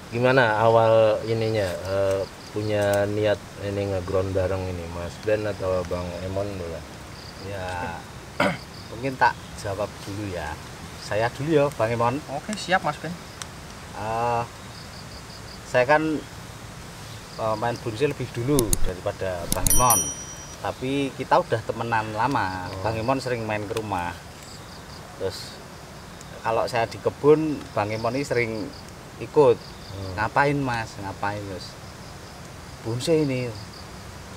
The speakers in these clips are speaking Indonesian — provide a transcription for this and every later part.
gimana awal ininya punya niat ini nge-ground bareng ini Mas Ben atau Bang Emon dulu? Ya, mungkin tak jawab dulu ya. Saya dulu ya, Bang Emon. Oke, siap Mas Ben. Saya kan main bonsai lebih dulu daripada Bang Emon. Tapi kita udah temenan lama. Bang Emon sering main ke rumah. Terus kalau saya di kebun, Bang Emon ini sering ikut. Ngapain Mas? Ngapain Mas? Bonsai ini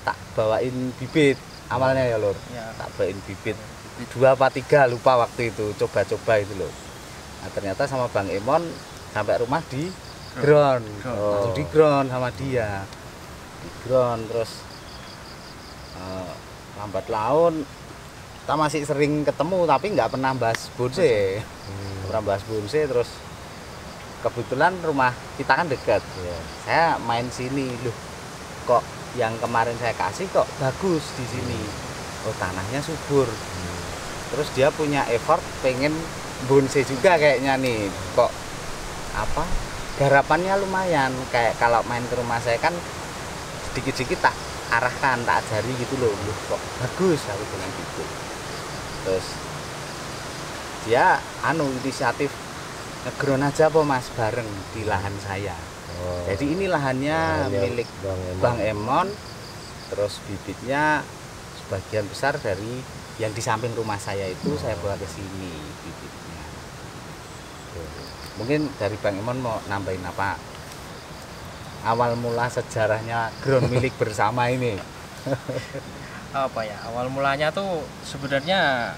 tak bawain bibit awalnya ya Lur. Ya. Tak bawain bibit 2 apa 3 lupa waktu itu, coba-coba itu loh. Nah, ternyata sama Bang Emon sampai rumah di ground. Langsung di ground sama dia. Di ground terus lambat laun kita masih sering ketemu tapi nggak pernah bahas bonsai. Pernah bahas bonsai terus kebetulan rumah kita kan dekat. Saya main sini loh. Kok yang kemarin saya kasih kok bagus di sini. Oh, tanahnya subur. Terus dia punya effort pengen bonsai juga kayaknya nih. Kok apa? Garapannya lumayan. Kayak kalau main ke rumah saya kan sedikit-sedikit tak arahkan, tak ajari gitu loh. Loh, kok bagus aku bilang gitu. Terus dia inisiatif ngeground aja apa Mas bareng di lahan saya. Jadi ini lahannya milik Bang Emon. Terus bibitnya sebagian besar dari yang di samping rumah saya itu saya bawa ke sini bibitnya. Mungkin dari Bang Emon mau nambahin apa? Awal mula sejarahnya ground milik bersama ini. Apa ya? Awal mulanya tuh sebenarnya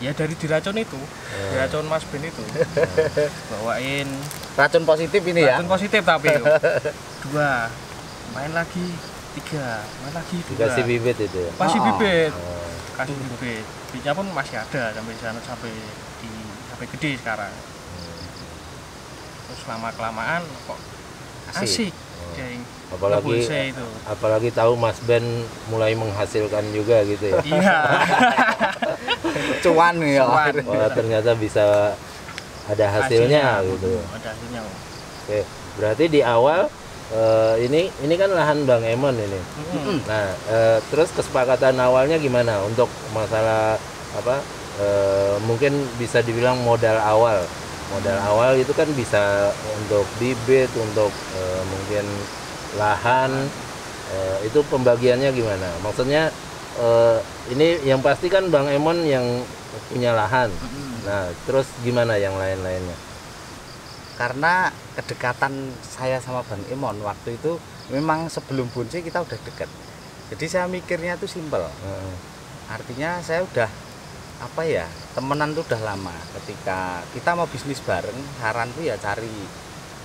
ya dari diracun itu. Diracun Mas Ben itu. Bawain Racun positif ini ya. racun positif tapi 2 main lagi 3 main lagi 2 dikasih bibit itu ya? masih bibit kasih bibit bibitnya pun masih ada sampai sana sampai gede sekarang. Terus lama kelamaan kok asik kayak apalagi itu. apalagi tahu Mas Ben mulai menghasilkan juga gitu ya. Iya. Cuan ya. Wah, ternyata bisa ada hasilnya gitu. Ada hasilnya. Oke, berarti di awal ini kan lahan Bang Emon ini. Nah, terus kesepakatan awalnya gimana untuk masalah apa? Mungkin bisa dibilang modal awal. Modal awal itu kan bisa untuk bibit, untuk mungkin lahan. Itu pembagiannya gimana? Maksudnya ini yang pasti kan Bang Emon yang punya lahan. Nah, terus gimana yang lain-lainnya? Karena kedekatan saya sama Bang Emon waktu itu memang sebelum bonsai kita udah dekat. Jadi saya mikirnya itu simpel. Artinya saya udah temenan tuh udah lama. Ketika kita mau bisnis bareng, saranku ya cari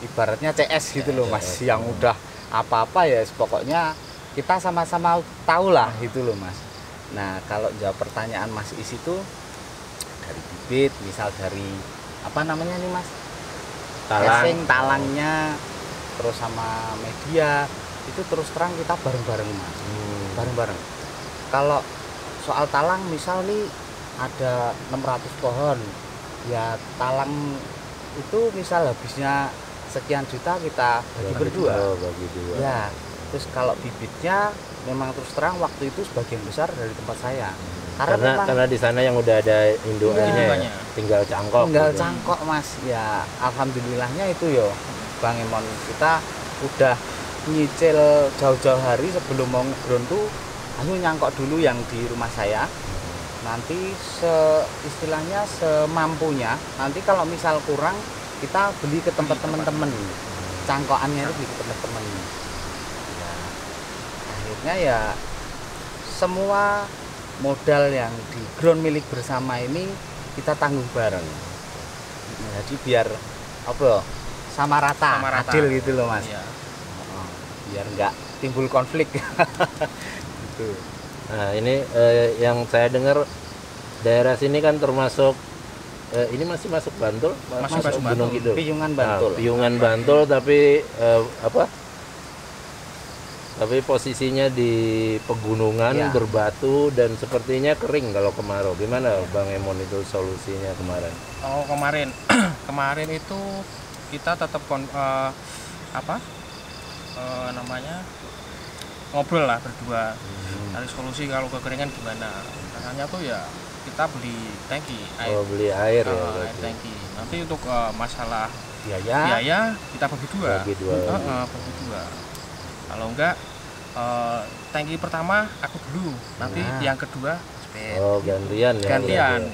ibaratnya CS gitu loh Mas, yang udah apa-apa ya pokoknya kita sama-sama tahu lah gitu loh Mas. Nah, kalau jawab pertanyaan Mas Is itu dari bibit, misal dari apa namanya nih Mas? Talangnya, terus sama media, itu terus terang kita bareng-bareng Mas. Bareng-bareng. Kalau soal talang misal nih ada 600 pohon, ya talang itu misal habisnya sekian juta kita bagi berdua. Ya, terus kalau bibitnya memang terus terang waktu itu sebagian besar dari tempat saya. Karena di sana yang udah ada indukannya ya, tinggal cangkok. Mas. Ya, alhamdulillahnya itu yo Bang Emon kita udah nyicil jauh-jauh hari sebelum mau ngeground tuh, ayo nyangkok dulu yang di rumah saya. Nanti istilahnya semampunya. Nanti kalau misal kurang kita beli ke tempat teman-teman. Cangkokannya itu beli ke teman-teman. Ya, akhirnya ya semua modal yang di ground milik bersama ini kita tanggung bareng. Jadi biar sama rata. Adil gitu loh Mas. Iya. Biar nggak timbul konflik. Gitu. Nah, ini yang saya dengar daerah sini kan termasuk ini masih masuk Bantul, masuk Gunung Kidul. Piyungan Bantul. Nah, Piyungan Bantul tapi tapi posisinya di pegunungan berbatu dan sepertinya kering kalau kemarau. Gimana Bang Emon itu solusinya kemarin? Oh, kemarin itu kita tetap namanya ngobrol lah berdua, cari solusi kalau kekeringan gimana. Caranya tuh ya kita beli tangki air. Oh, beli air ya. Air tangki. Nanti untuk masalah biaya kita bagi dua. Bagi dua. Bagi dua. Kalau enggak tangki pertama aku dulu, nanti yang kedua Oh, gantian ya.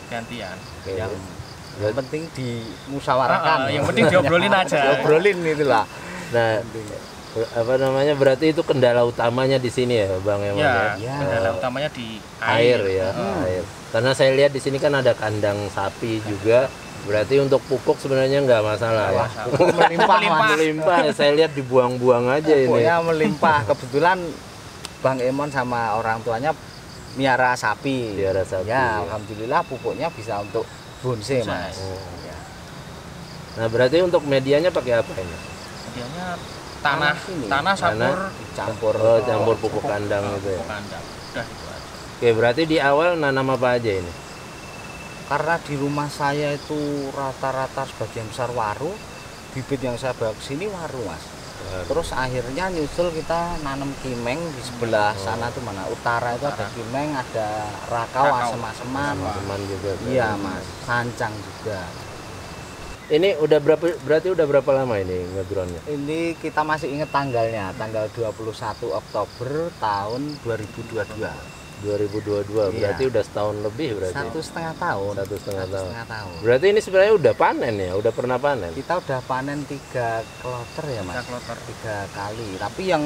Gantian. Oke. yang penting dimusyawarahkan. Yang penting diobrolin aja. Diobrolin itulah. Nah, apa namanya, berarti itu kendala utamanya di sini ya, Bang Eman ya? Ya. Kendala utamanya di Air ya, air. Karena saya lihat di sini kan ada kandang sapi juga, berarti untuk pupuk sebenarnya nggak masalah ya. Melimpah, Mas. Melimpah, saya lihat dibuang-buang aja ini. Pokoknya melimpah. Kebetulan Bang Emon sama orang tuanya miara sapi. Miara sapi, Ya, ya. alhamdulillah pupuknya bisa untuk bonsai, Mas. Oh. Ya. Nah, berarti untuk medianya pakai apa ini? Medianya tanah ini. campur Campur. Oh, campur pupuk kandang itu ya. pupuk kandang. Udah itu aja. Oke, berarti di awal nanam apa aja ini? Karena di rumah saya itu rata-rata sebagian besar waru, bibit yang saya bawa ke sini waru, Mas. Terus akhirnya nyusul kita nanam kimeng di sebelah sana tuh mana utara itu ada kimeng, ada rakau, asem-aseman. Teman juga. Iya, Mas. Sancang juga. Ini udah berarti udah berapa lama ini ngegroundnya? Ini kita masih ingat tanggalnya, tanggal 21 Oktober tahun 2022. 2022, berarti Iya. udah setahun lebih berarti. 1,5 tahun. 1,5 tahun. 1,5 tahun. Berarti ini sebenarnya udah panen ya, udah pernah panen. Kita udah panen 3 kloter ya, Mas. 3 kloter. 3 kali. Tapi yang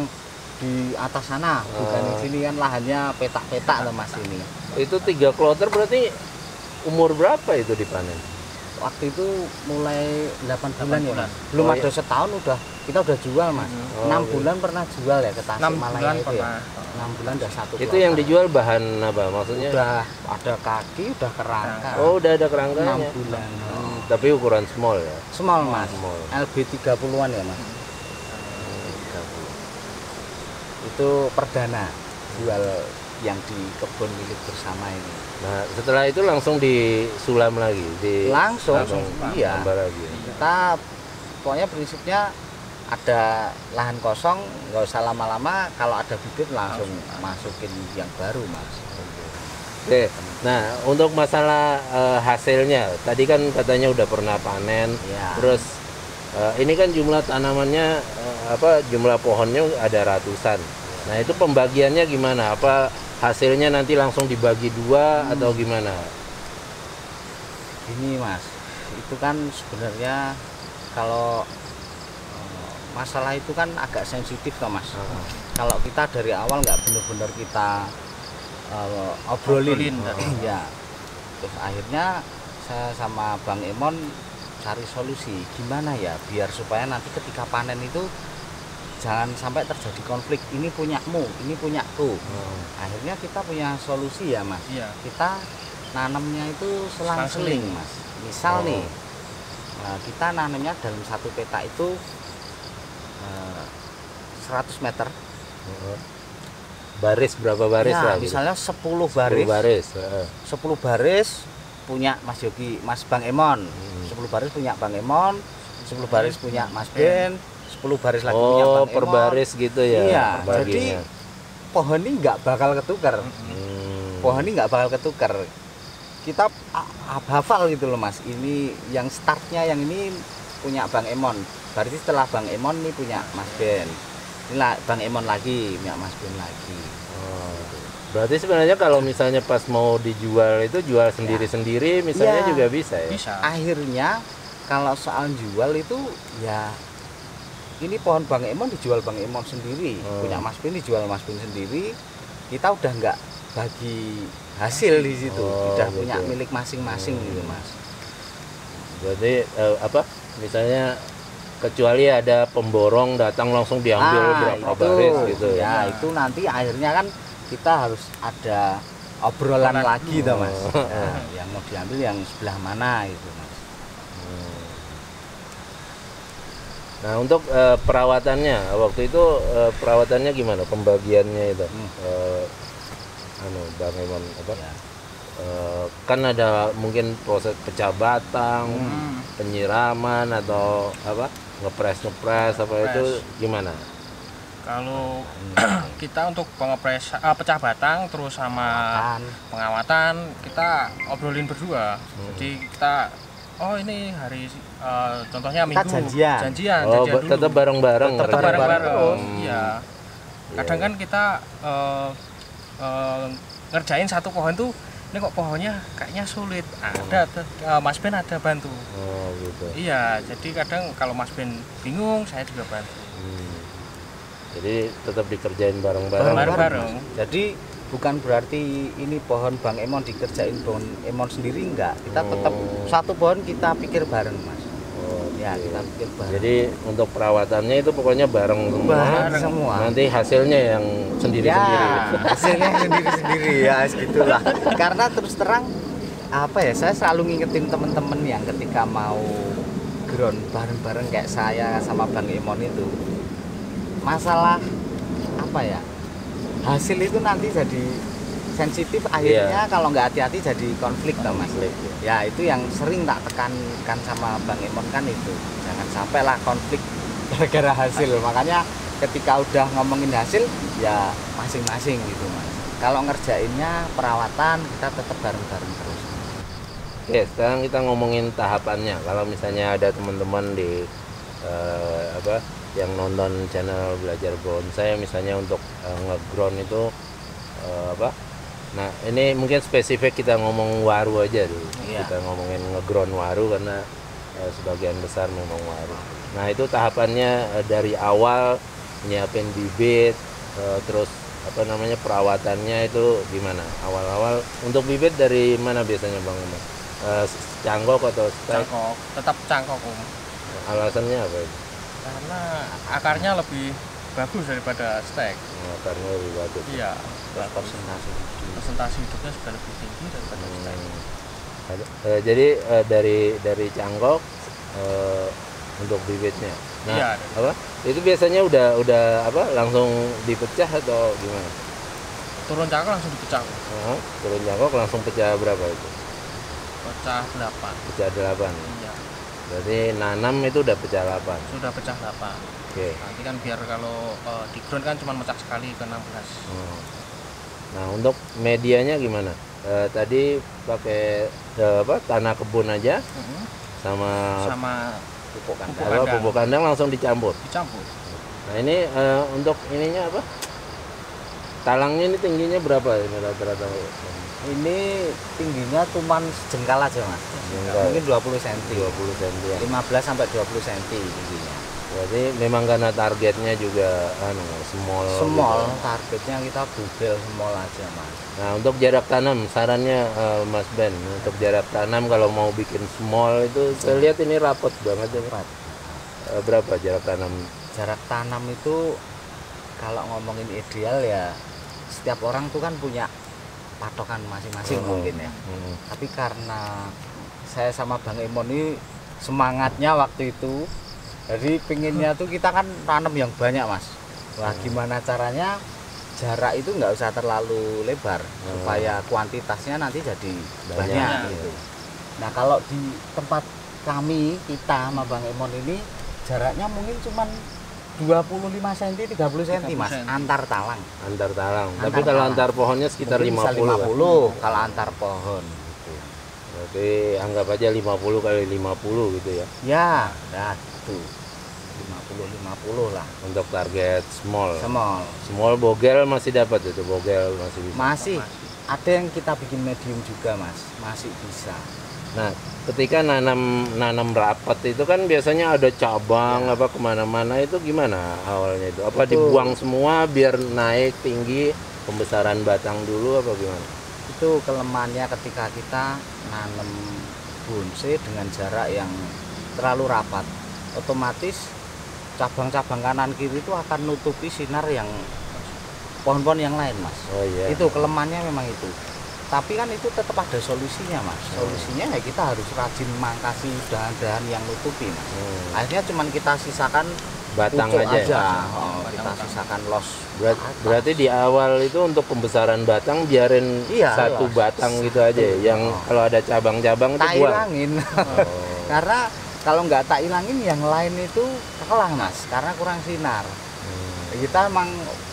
di atas sana, bukan di sini kan lahannya petak-petak loh, Mas ini. Itu 3 kloter berarti umur berapa itu dipanen? Waktu itu mulai 8 bulan ya, bulan. Mas. Belum Oh, ada iya. setahun kita udah jual, Mas. Oh, 6 iya. bulan pernah jual ya ke 6 Tasikmalaya bulan itu pernah. ya. 6 bulan udah 1 Itu yang dijual bahan apa maksudnya? udah ada kaki, udah kerangka. Oh, udah ada 6 kerangkanya. bulan. Tapi ukuran small ya. Small, Mas. Small. LB 30-an ya, Mas. Itu perdana jual yang di kebun milik bersama ini. Nah, setelah itu langsung disulam lagi, Langsung, iya. tambah lagi. Kita pokoknya prinsipnya ada lahan kosong, nggak usah lama-lama, kalau ada bibit langsung masukin yang baru, Mas. Oke. Nah, untuk masalah hasilnya, tadi kan katanya udah pernah panen. Ya. Terus ini kan jumlah tanamannya jumlah pohonnya ada ratusan. Nah, itu pembagiannya gimana? Apa hasilnya nanti langsung dibagi 2 atau gimana? Ini, Mas, itu kan sebenarnya kalau masalah itu kan agak sensitif toh, Mas. Kalau kita dari awal nggak benar-benar kita obrolin. Ya. Terus akhirnya saya sama Bang Emon cari solusi gimana ya biar supaya nanti ketika panen itu jangan sampai terjadi konflik, ini punyamu, ini punyaku. Akhirnya kita punya solusi ya, Mas. Iya. Kita nanamnya itu selang-seling, Mas. Misal nih, kita nanamnya dalam satu petak itu 100 meter. Baris berapa baris Ya, lah? Gitu? misalnya 10 10 baris. baris. 10 baris punya Mas Yogi, Mas Bang Emon. 10 baris punya Bang Emon, 10 baris punya Mas Ben, 10 baris lagi punya Oh, Bang per Emon. baris gitu ya? Iya, baginya. jadi pohon ini nggak bakal ketukar. Pohon ini nggak bakal ketukar. Kita hafal gitu loh, Mas. Ini yang startnya yang ini punya Bang Emon. Berarti setelah Bang Emon ini punya Mas Ben. Inilah Bang Emon lagi, punya Mas Ben lagi. Berarti sebenarnya kalau misalnya pas mau dijual itu jual sendiri-sendiri misalnya Ya. juga bisa ya? Bisa. Akhirnya kalau soal jual itu ya ini pohon Bang Emon dijual Bang Emon sendiri, punya Mas Ben dijual Mas Ben sendiri. Kita udah nggak bagi hasil di situ, Oh, udah gitu. punya milik masing-masing gitu, Mas. Berarti misalnya kecuali ada pemborong datang langsung diambil berapa baris gitu ya itu nanti akhirnya kan kita harus ada obrolan lagi toh, Mas. Ya, yang mau diambil yang sebelah mana gitu, Mas. Nah, untuk perawatannya waktu itu perawatannya gimana pembagiannya itu? Bang Emon Ya. kan ada mungkin proses pecah batang, penyiraman atau apa ngepres apa itu gimana? Kalau kita untuk pecah batang terus sama pengawatan kita obrolin berdua. Jadi kita ini hari contohnya minggu janjian dulu. Tetap bareng-bareng. Iya. Kadang kan kita ngerjain satu pohon tuh, ini kok pohonnya kayaknya sulit. Ada Mas Ben ada bantu. Oh gitu. Iya, jadi kadang kalau Mas Ben bingung, saya juga bantu. Jadi tetap dikerjain bareng-bareng. Jadi bukan berarti ini pohon Bang Emon dikerjain Bang Emon sendiri, enggak. Kita tetap satu pohon kita pikir bareng, Mas. Ya, kita pikir bareng. Jadi untuk perawatannya itu pokoknya bareng semua. Nanti hasilnya yang sendiri-sendiri. Ya, hasilnya sendiri-sendiri ya, segitulah. Karena terus terang apa ya, saya selalu ngingetin temen-temen yang ketika mau ground bareng-bareng kayak saya sama Bang Emon itu, masalah apa ya, hasil itu nanti jadi sensitif akhirnya. Kalau nggak hati-hati jadi konflik toh Mas. Ya itu yang sering tak tekankan sama Bang Emon kan itu, jangan sampai lah konflik gara-gara hasil. Makanya ketika udah ngomongin hasil ya masing-masing gitu Mas. Kalau ngerjainnya perawatan kita tetap bareng-bareng terus. Oke, sekarang kita ngomongin tahapannya. Kalau misalnya ada teman-teman di yang nonton channel Belajar Bonsai misalnya untuk nge-ground itu nah ini mungkin spesifik kita ngomong waru aja dulu. Kita ngomongin nge-ground waru karena sebagian besar memang waru. Nah itu tahapannya dari awal nyiapin bibit, terus perawatannya itu gimana awal-awal. Untuk bibit dari mana biasanya Bang Umar? Cangkok atau stek? Cangkok, tetap cangkok Alasannya apa itu? Karena akarnya lebih bagus daripada stek. Akarnya lebih bagus. Iya. Persentase hidupnya sudah lebih tinggi daripada stek. Jadi dari cangkok untuk bibitnya. Nah, iya, itu biasanya udah langsung dipecah atau gimana? Turun cangkok langsung dipecah. Turun cangkok langsung pecah berapa itu? Pecah 8. Pecah 8. Iya. Berarti nanam itu udah pecah 8. Sudah pecah 8. Oke. Nanti kan biar kalau di ground kan cuma pecah sekali ke 16. Nah, untuk medianya gimana? Tadi pakai tanah kebun aja sama pupuk kandang. Kalau pupuk kandang langsung dicampur. Nah, ini untuk ininya apa? Talangnya ini tingginya berapa ini rata-rata? Ini tingginya cuman sejengkal aja Mas. Mungkin 20 cm. 20 cm. 15 sampai 20 cm tingginya. Berarti memang karena targetnya juga small. Small, gitu. Targetnya kita bubel small aja Mas. Nah, untuk jarak tanam sarannya Mas Ben, untuk jarak tanam kalau mau bikin small itu saya lihat ini rapot banget ya. Berapa jarak tanam? Jarak tanam itu kalau ngomongin ideal ya setiap orang tuh kan punya patokan masing-masing mungkin ya. Tapi karena saya sama Bang Emon ini semangatnya waktu itu, jadi pinginnya tuh kita kan tanam yang banyak Mas. Wah gimana caranya jarak itu nggak usah terlalu lebar supaya kuantitasnya nanti jadi banyak gitu. Nah kalau di tempat kami kita sama Bang Emon ini jaraknya mungkin cuman 25 cm 30 cm Mas antar talang. Tapi kalau antar pohonnya sekitar 50 kalau antar pohon gitu. Berarti anggap aja 50 kali 50 gitu ya. Ya, nah itu 50 lah untuk target small. Small bogel masih dapat itu, bogel masih bisa. Masih. Ada yang kita bikin medium juga Mas, masih bisa. Nah, ketika nanam rapat itu kan biasanya ada cabang kemana-mana, itu gimana awalnya itu? Apa dibuang semua biar naik tinggi, pembesaran batang dulu apa gimana? Itu kelemahannya ketika kita nanam bonsai dengan jarak yang terlalu rapat, otomatis cabang-cabang kanan kiri itu akan nutupi sinar yang pohon-pohon yang lain Mas. Oh iya. Itu kelemahannya memang itu. Tapi kan itu tetap ada solusinya Mas. Solusinya ya kita harus rajin mangkasi dahan-dahan yang nutupi Mas. Akhirnya cuman kita sisakan batang pucuk aja. Ya? Kita sisakan los. Berarti di awal itu untuk pembesaran batang biarin Iya, satu los. batang gitu aja ya? Yang kalau ada cabang-cabang itu Tak buang. ilangin. Oh. Karena kalau nggak tak ilangin yang lain itu kalah Mas, karena kurang sinar. Kita emang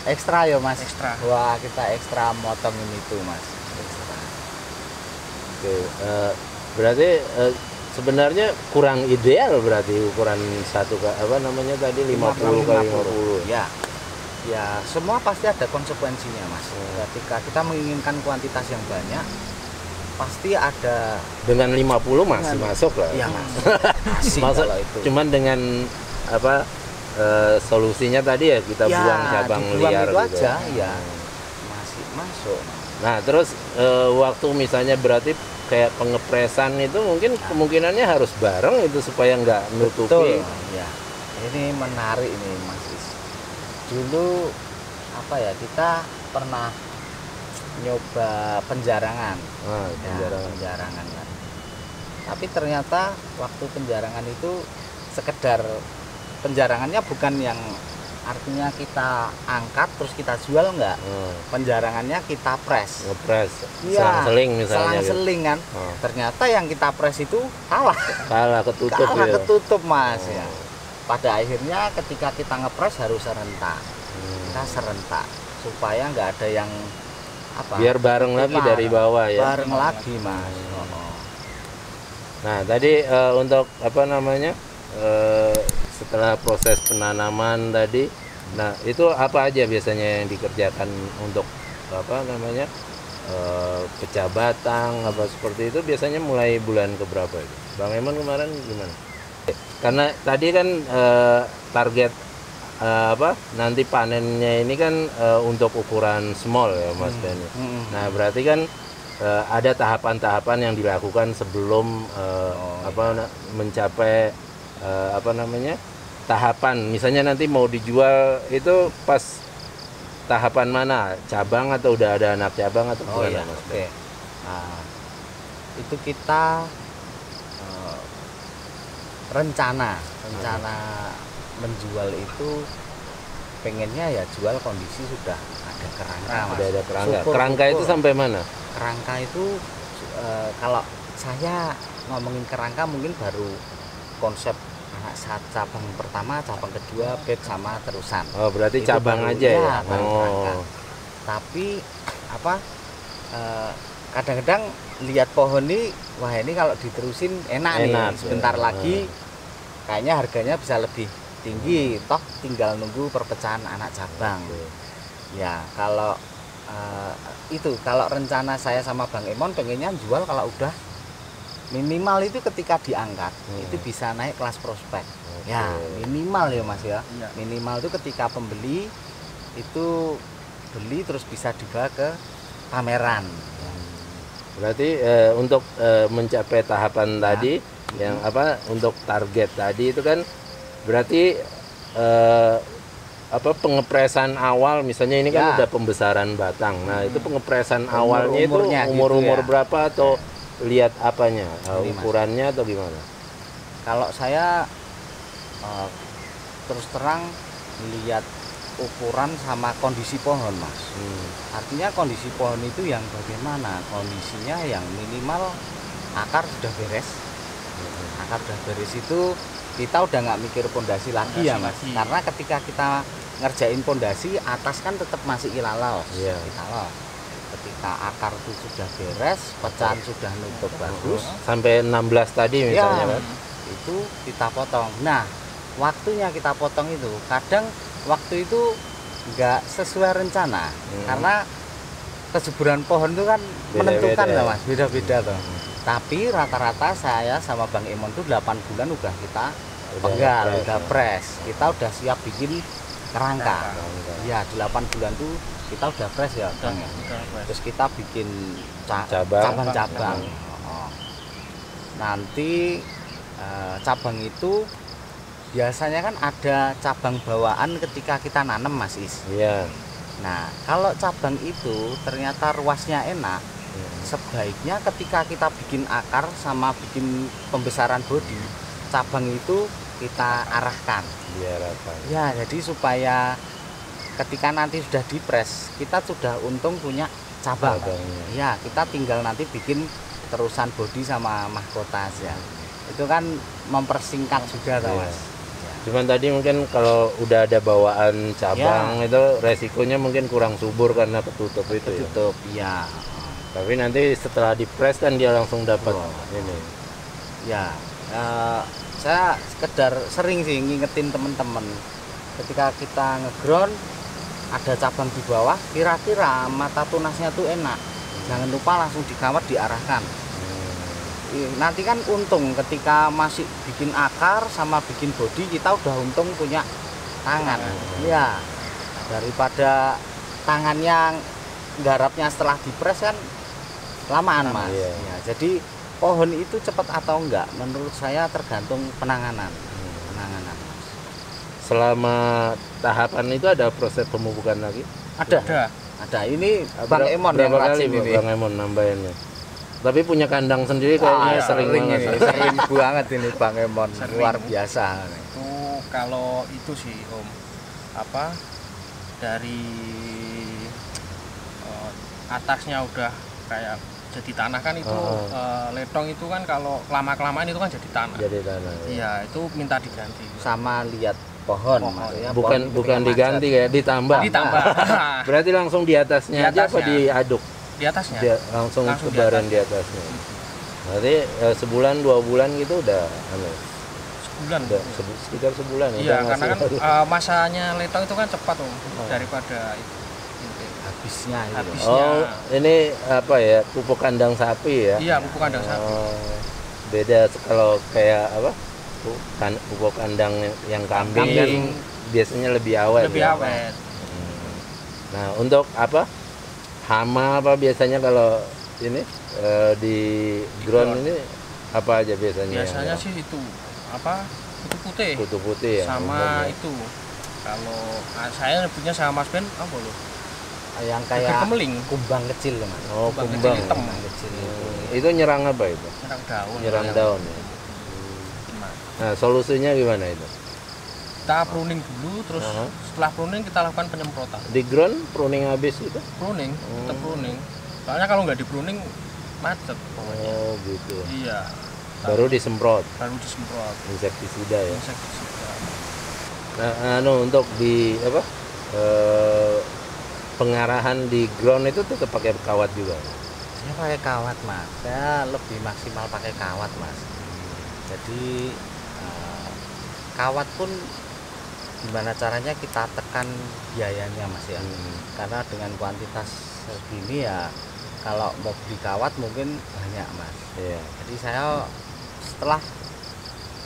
ekstra ya Mas. Ekstra. Wah, kita ekstra motongin itu Mas. Ekstra. Oke, berarti sebenarnya kurang ideal berarti ukuran apa namanya tadi 50 kali 50. Ya. Ya, semua pasti ada konsekuensinya Mas. Ketika kita menginginkan kuantitas yang banyak, pasti ada. Dengan 50 masih masuk lah. Iya Mas. Masih Masuk. kalau itu. Cuman dengan apa solusinya tadi ya kita buang cabang dibuang liar itu gitu. aja, ya. Masih masuk. Nah, terus waktu misalnya berarti kayak pengepresan itu mungkin kemungkinannya harus bareng itu supaya nggak nutupi. Betul. Ya. Ini menarik ini Mas Is. Dulu apa ya, kita pernah nyoba penjarangan. Penjarangan kan. Tapi ternyata waktu penjarangan itu sekedar penjarangannya bukan yang artinya kita angkat terus kita jual, enggak. Penjarangannya kita press. Ngepres. Iya, Selang-seling misalnya. Selang-seling kan. Ternyata yang kita press itu kalah. Kalah ketutup ya. Ketutup Mas ya. Pada akhirnya ketika kita ngepres harus serentak. Kita serentak supaya nggak ada yang apa? Biar bareng lagi dari bawah ya. Bareng lagi Mas. Nah, tadi untuk apa namanya? Setelah proses penanaman tadi, nah itu apa aja biasanya yang dikerjakan untuk apa namanya pecah batang apa seperti itu biasanya mulai bulan keberapa itu? Bang Emon kemarin gimana? Karena tadi kan target apa nanti panennya ini kan untuk ukuran small ya Mas Dani. Nah berarti kan ada tahapan-tahapan yang dilakukan sebelum mencapai apa namanya tahapan misalnya nanti mau dijual itu pas tahapan mana, cabang atau udah ada anak cabang atau gimana Mas? Oke. Nah, itu kita rencana menjual itu pengennya ya jual kondisi sudah ada kerangka Mas. Sudah ada kerangka. Syukur, kerangka itu sampai mana? Kerangka itu kalau saya ngomongin kerangka mungkin baru konsep anak cabang pertama, cabang kedua, bed sama terusan. Oh, berarti itu cabang baru, aja ya. Kerangka. Tapi apa kadang-kadang lihat pohon ini, wah ini kalau diterusin enak nih. Sebentar lagi kayaknya harganya bisa lebih tinggi. Toh tinggal nunggu perpecahan anak cabang. Ya, kalau itu kalau rencana saya sama Bang Emon pengennya jual kalau udah minimal itu ketika diangkat itu bisa naik kelas prospek. Ya minimal ya Mas ya. Minimal itu ketika pembeli itu beli terus bisa dibawa ke pameran. Berarti untuk mencapai tahapan tadi yang apa untuk target tadi itu kan berarti apa pengepresan awal misalnya ini kan udah pembesaran batang. Nah itu pengepresan awalnya itu umur-umur berapa atau lihat apanya, ukurannya atau gimana? Kalau saya terus terang lihat ukuran sama kondisi pohon Mas. Artinya kondisi pohon itu yang bagaimana? Kondisinya yang minimal akar sudah beres. Akar sudah beres itu kita udah nggak mikir pondasi lagi ya Mas. Karena ketika kita ngerjain pondasi atas kan tetap masih ilalau. Ilalau. Ketika akar itu sudah beres, pecahan sudah nutup bagus sampai 16 tadi misalnya kan itu kita potong. Nah waktunya kita potong itu kadang waktu itu nggak sesuai rencana karena kesuburan pohon itu kan menentukan lah Mas, beda-beda tuh. Tapi rata-rata saya sama Bang Emon tuh 8 bulan udah kita penggal, udah press, kita udah siap bikin kerangka. Ya 8 bulan tuh kita udah fresh ya Bang ya. Terus kita bikin cabang-cabang. Nanti cabang itu biasanya kan ada cabang bawaan ketika kita nanam Mas Is. Iya. Nah kalau cabang itu ternyata ruasnya enak, sebaiknya ketika kita bikin akar sama bikin pembesaran bodi, cabang itu kita arahkan. Diarahkan. Ya, jadi supaya ketika nanti sudah dipres, kita sudah untung punya cabang. Cabangnya. Ya, kita tinggal nanti bikin terusan bodi sama mahkota aja. Itu kan mempersingkat juga toh, Iya. Mas. Cuman tadi mungkin kalau udah ada bawaan cabang itu resikonya mungkin kurang subur karena ketutup itu ya. Tutup, iya. Tapi nanti setelah dipres kan dia langsung dapat ini. Ya, saya sekedar sering sih ngingetin teman-teman ketika kita ngeground ada cabang di bawah, kira-kira mata tunasnya tuh enak, jangan lupa langsung dikawat diarahkan. Nanti kan untung ketika masih bikin akar sama bikin bodi, kita udah untung punya tangan. Ya, daripada tangan yang garapnya setelah dipres kan lamaan, Mas. Iya. Ya, jadi pohon itu cepat atau enggak menurut saya tergantung penanganan. Penanganan, Mas. Selama tahapan itu ada proses pemupukan lagi? Ada. Ada. Ini Bang Emon yang berapa kali rajin ini. Bang Emon nambahinnya? Tapi punya kandang sendiri kayaknya Wah, sering banget. ini, sering banget ini Bang Emon, Sering. luar biasa. Itu kalau itu sih Om, apa dari atasnya udah kayak jadi tanah kan itu letong itu kan kalau lama-kelamaan itu kan jadi tanah. Jadi tanah. Ya. Iya, itu minta diganti. Sama lihat pohon, Pohon. maksudnya Bukan pohon bukan ketika diganti macet. kayak ditambah. Ditambah Berarti langsung di atasnya Di aja apa atasnya. diaduk? di atasnya. Dia langsung Langsung di kebaran atas. di atasnya. Berarti sebulan 2 bulan gitu udah Sebulan. udah sekitar sebulan ya. Iya, udah karena kan ngasih. masanya letong itu kan cepat Om daripada itu. Habisnya itu. Habis. Oh, ini apa ya? Pupuk kandang sapi ya? Iya, pupuk kandang sapi. Oh, beda kalau kayak apa? Pupuk kandang yang kambing kan Kambing. biasanya lebih awet. Lebih ya? awet. Nah, untuk apa? Hama apa biasanya kalau ini di ground ini apa aja biasanya? Biasanya sih itu apa? Kutu putih. Kutu putih ya. Sama umumnya. itu. Kalau saya nyebutnya sama Mas Ben apa loh? Yang Geger kayak kemeling. kumbang kecil loh, Mas. Oh, Kumbang kumbang. kecil hitam. Kumbang kecil itu. Itu nyerang apa itu? Nyerang daun. Nyerang yang- daun ya. Nah, Nah, solusinya gimana itu? kita pruning dulu, terus Aha. setelah pruning kita lakukan penyemprotan. Di ground pruning habis itu? Pruning, tetap pruning. Soalnya kalau nggak di pruning macet pokoknya. Oh, gitu. Iya. Baru disemprot Baru disemprot insektisida ya. insektisida. Nah, untuk di apa? Pengarahan di ground itu tetap pakai kawat juga. Saya pakai kawat, Mas. Saya lebih maksimal pakai kawat, Mas. Jadi kawat pun gimana caranya kita tekan biayanya, Mas ya. Karena dengan kuantitas segini ya kalau mau beli kawat mungkin banyak, Mas. Iya. Jadi saya setelah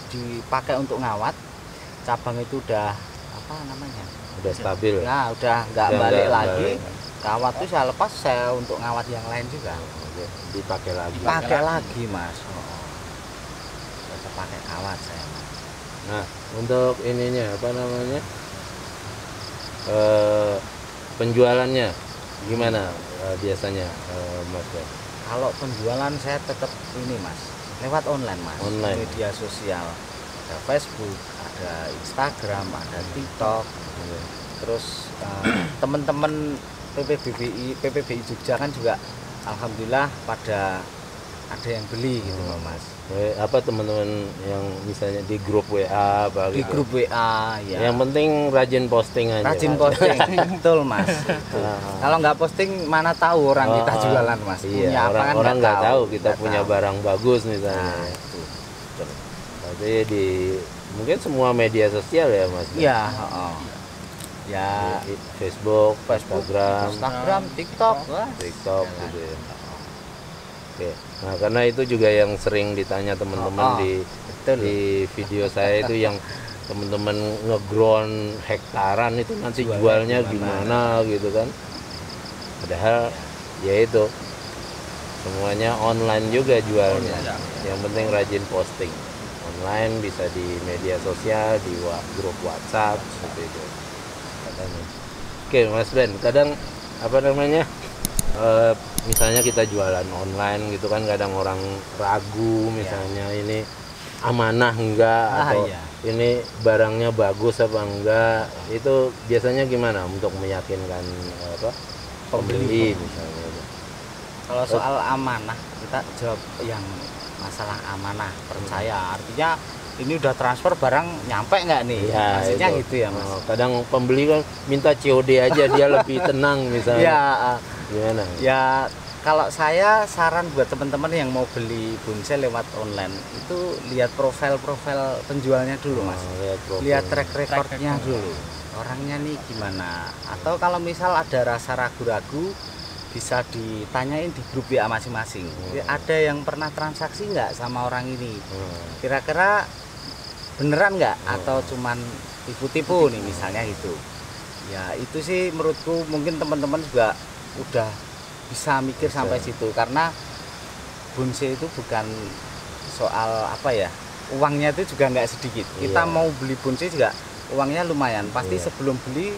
dipakai untuk ngawat, cabang itu udah apa namanya? Udah stabil. Ya, udah nggak Udah balik nggak lagi. balik. Kawat itu saya lepas, saya untuk ngawat yang lain juga. Oke, dipakai lagi. Pakai lagi, Mas. Tetap pakai kawat saya, Mas. Nah, untuk ininya apa namanya? Penjualannya gimana biasanya, Mas? Kalau penjualan saya tetap ini, Mas, lewat online, Mas. Online. Media sosial. Ada Facebook, ada Instagram, ada TikTok. Terus teman-teman PPBI Jogja kan juga alhamdulillah pada ada yang beli gitu loh, Mas. Apa teman-teman yang misalnya di grup WA apa Di gitu? grup WA ya. Yang penting rajin posting aja. Rajin Mas. posting. Betul, Mas. Itu. Kalau nggak posting mana tahu orang kita jualan, Mas. Iya, Punya apa kan orang nggak tahu kita Nggak punya tahu. barang bagus misalnya. Nah, itu. Tapi di mungkin semua media sosial ya, Mas. Iya, heeh. Ya, Facebook, Instagram, TikTok, wah. TikTok Jalan. gitu ya. Oke. Nah, karena itu juga yang sering ditanya teman-teman di Betul. video saya itu yang teman-teman ngeground hektaran itu nanti jualnya gimana gitu kan. Padahal ya itu semuanya online juga jualnya. Iya. Yang penting rajin posting. Online bisa di media sosial, di grup WhatsApp seperti itu. Katanya. Oke, Mas Ben, kadang apa namanya? Misalnya kita jualan online gitu kan, kadang orang ragu misalnya ini amanah enggak atau ini barangnya bagus apa enggak, itu biasanya gimana untuk meyakinkan apa pembeli misalnya? Kalau soal amanah, kita jawab yang masalah amanah, percaya. Artinya ini udah transfer barang nyampe nggak nih? Ya, Maksudnya itu. gitu ya Mas. Kadang pembeli kan minta COD aja dia lebih tenang misalnya. Ya, Gimana? ya kalau saya saran buat teman-teman yang mau beli bonsai lewat online itu lihat profil-profil penjualnya dulu Mas. Lihat track recordnya dulu. Orangnya nih gimana? Atau kalau misal ada rasa ragu-ragu bisa ditanyain di grup WA masing-masing. Ada yang pernah transaksi nggak sama orang ini? Kira-kira beneran nggak? Atau cuman tipu-tipu nih misalnya itu? Ya itu sih menurutku mungkin teman-teman juga udah bisa mikir sampai situ, karena bonsai itu bukan soal apa ya, uangnya itu juga nggak sedikit. Kita mau beli bonsai juga uangnya lumayan. Pasti sebelum beli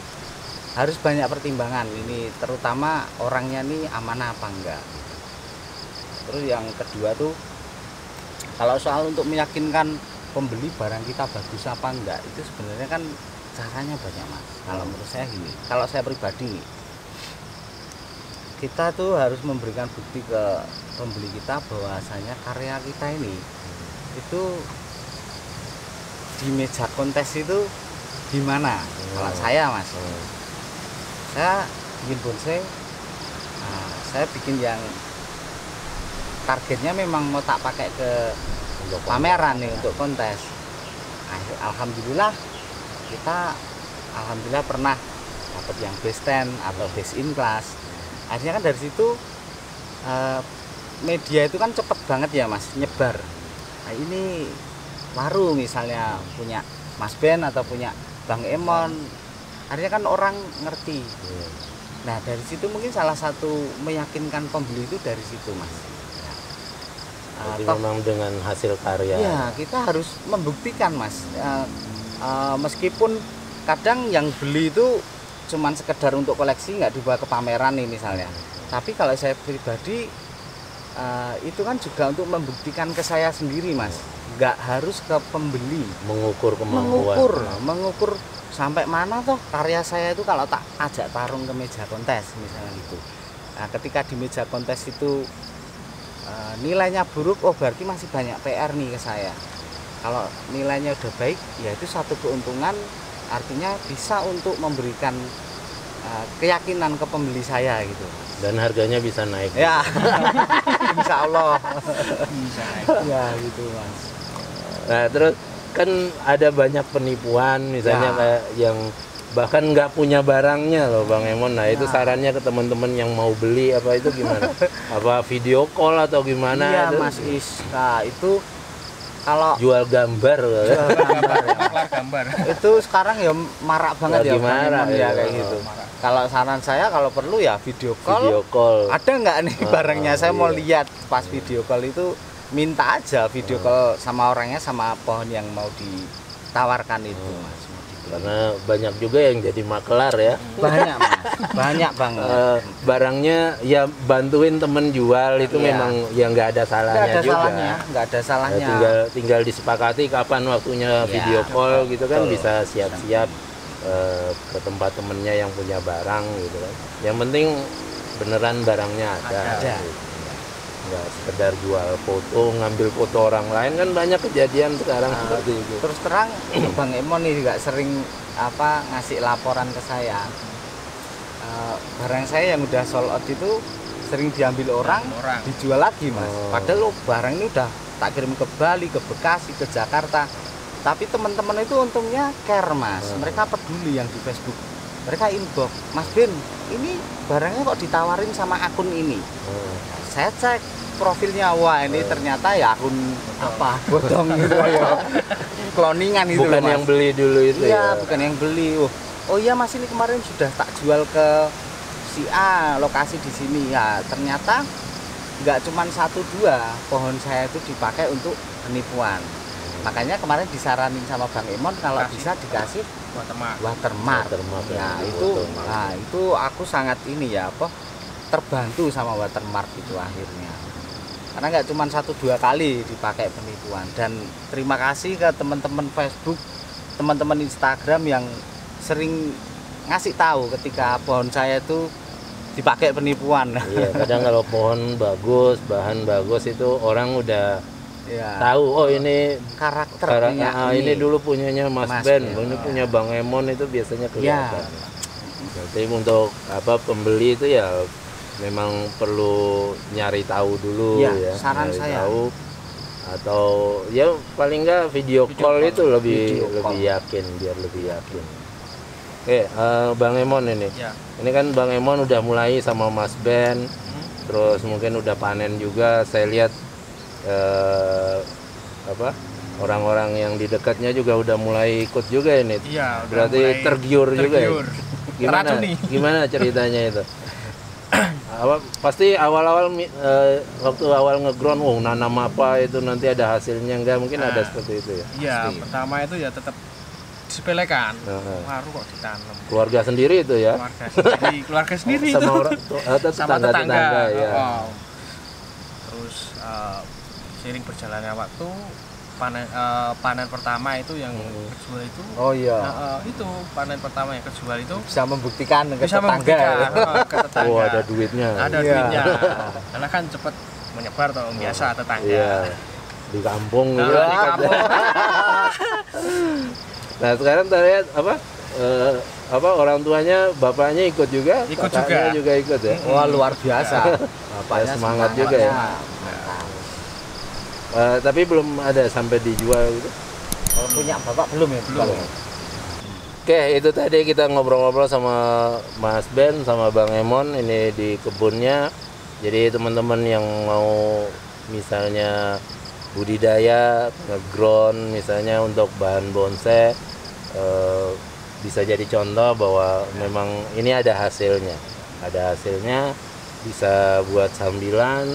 harus banyak pertimbangan, ini terutama orangnya nih amanah apa enggak. Terus yang kedua tuh kalau soal untuk meyakinkan pembeli barang kita bagus apa enggak, itu sebenarnya kan caranya banyak Mas. Kalau menurut saya gini, kalau saya pribadi nih, kita tuh harus memberikan bukti ke pembeli kita bahwasanya karya kita ini itu di meja kontes itu gimana. Kalau saya Mas, saya bikin bonsai, saya bikin yang targetnya memang mau tak pakai ke pameran nih untuk kontes. Alhamdulillah kita pernah dapat yang best 10 atau best in class. Akhirnya kan dari situ media itu kan cepet banget ya Mas nyebar. Nah ini warung misalnya punya Mas Ben atau punya Bang Emon, akhirnya kan orang ngerti. Nah dari situ mungkin salah satu meyakinkan pembeli itu dari situ Mas. Jadi memang dengan hasil karya. Ya kita harus membuktikan Mas. Meskipun kadang yang beli itu cuman sekedar untuk koleksi, nggak dibawa ke pameran nih misalnya. Tapi kalau saya pribadi itu kan juga untuk membuktikan ke saya sendiri Mas. Nggak harus ke pembeli. Mengukur kemampuan. Mengukur sampai mana toh karya saya itu kalau tak ajak tarung ke meja kontes misalnya gitu. Nah, ketika di meja kontes itu nilainya buruk, oh berarti masih banyak PR nih ke saya. Kalau nilainya udah baik, ya itu satu keuntungan, artinya bisa untuk memberikan keyakinan ke pembeli saya gitu. Dan harganya bisa naik. Ya, insya Allah. Bisa naik. Ya gitu Mas. Nah terus kan ada banyak penipuan misalnya kayak yang bahkan nggak punya barangnya loh Bang Emon. Nah itu sarannya ke teman-teman yang mau beli apa itu gimana? Apa video call atau gimana? Iya itu? Mas Iska, itu kalau jual gambar gambar itu sekarang ya marak banget lagi ya Bang marak Emon, ya kayak gitu. Kalau saran saya kalau perlu ya video call. Ada nggak nih barangnya? Saya mau lihat pas video call itu, minta aja video call sama orangnya sama pohon yang mau ditawarkan itu Mas. Karena banyak juga yang jadi makelar ya. Banyak Mas, banyak banget. Barangnya ya bantuin temen jual itu memang ya nggak ada salahnya juga. Nggak ada salahnya. Tinggal disepakati kapan waktunya video call gitu kan, bisa siap-siap ke tempat temennya yang punya barang gitu kan. Yang penting beneran barangnya ada. Nggak sekedar jual foto, ngambil foto orang lain, kan banyak kejadian sekarang seperti itu. Terus terang Bang Emon nih juga sering ngasih laporan ke saya, barang saya yang udah sold out itu sering diambil orang, dijual lagi Mas. Padahal barang ini udah tak kirim ke Bali, ke Bekasi, ke Jakarta, tapi teman-teman itu untungnya care Mas. Mereka peduli yang di Facebook, mereka inbox, Mas Ben ini barangnya kok ditawarin sama akun ini. Saya cek profilnya, wah ini ternyata ya akun apa bodong gitu ya, cloningan itu bukan loh, Mas. Yang beli dulu itu ya, bukan yang beli. Oh iya Mas, ini kemarin sudah tak jual ke si A, lokasi di sini. Ya ternyata nggak cuma 1-2 pohon saya itu dipakai untuk penipuan. Makanya kemarin disaranin sama Bang Emon kalau bisa dikasih watermark. Ya itu aku sangat ini ya terbantu sama watermark itu akhirnya, karena nggak cuma 1-2 kali dipakai penipuan. Dan terima kasih ke teman-teman Facebook teman-teman Instagram yang sering ngasih tahu ketika pohon saya itu dipakai penipuan. Iya, kadang kalau pohon bagus, bahan bagus itu orang udah Ya. tahu, oh ini Karakter ini dulu punyanya Mas Ben, Ben. ini punya Bang Emon, itu biasanya Ya. kelihatan. Berarti untuk pembeli itu ya memang perlu nyari tahu dulu Ya, ya, saran nyari saya. tahu, atau ya paling nggak video call itu lebih Video call. yakin, biar lebih yakin. Oke, Bang Emon ini. Ya. Ini kan Bang Emon udah mulai sama Mas Ben, terus mungkin udah panen juga. Saya lihat orang-orang yang di dekatnya juga udah mulai ikut juga ini. Iya, udah Berarti mulai tergiur juga ya. tergiur. Gimana? Teracuni. Gimana ceritanya itu? Pasti awal-awal waktu awal ngeground, nanam apa itu nanti ada hasilnya, enggak mungkin ada Nah. seperti itu ya. Iya, Pasti. pertama itu ya tetap disepelekan. Heeh. Waru kok ditanam. Keluarga sendiri itu ya. Keluarga sendiri Sama itu. orang atau Sama tetangga. ya. Oh. Terus seiring berjalannya waktu panen pertama itu yang kejual itu. Oh iya. Itu panen pertama yang kejual itu Bisa membuktikan ke bisa tetangga. membuktikan ke tetangga. Oh, ada duitnya. Ada Iya. duitnya. Karena kan cepat menyebar toh biasa tetangga. Iya. Di kampung gitu. Nah, di kampung. Nah, sekarang terlihat orang tuanya, bapaknya ikut juga, Ikut kakaknya juga ikut ya. Wah, luar biasa. Bapaknya semangat juga ya. Mantap. Tapi belum ada sampai dijual gitu. Kalau punya bapak belum ya? Belum. Oke, itu tadi kita ngobrol-ngobrol sama Mas Ben sama Bang Emon ini di kebunnya. Jadi teman-teman yang mau misalnya budidaya, ngeground misalnya untuk bahan bonsai, bisa jadi contoh bahwa memang ini ada hasilnya. Ada hasilnya, bisa buat sambilan,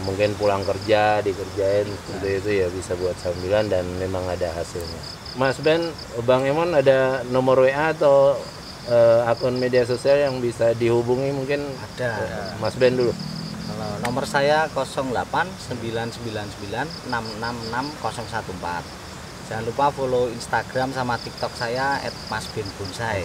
mungkin pulang kerja dikerjain seperti itu ya, bisa buat sambilan dan memang ada hasilnya. Mas Ben, Bang Emon ada nomor WA atau akun media sosial yang bisa dihubungi mungkin? Ada. Mas Ben dulu. Kalau nomor saya 0899966614. Jangan lupa follow Instagram sama TikTok saya @masbenbonsai.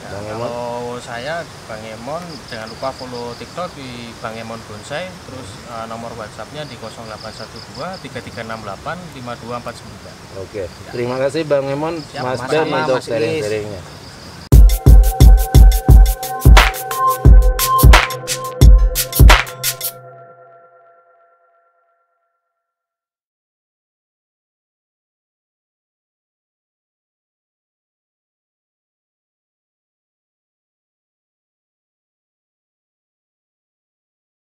Bang Emon. Kalau saya Bang Emon, jangan lupa follow TikTok di Bang Emon Bonsai, terus nomor WhatsApp-nya di 0812 3368 5249. Oke. Terima kasih Bang Emon, Siap, Mas Mas Ben sama untuk Mas Iis. sharing-sharingnya.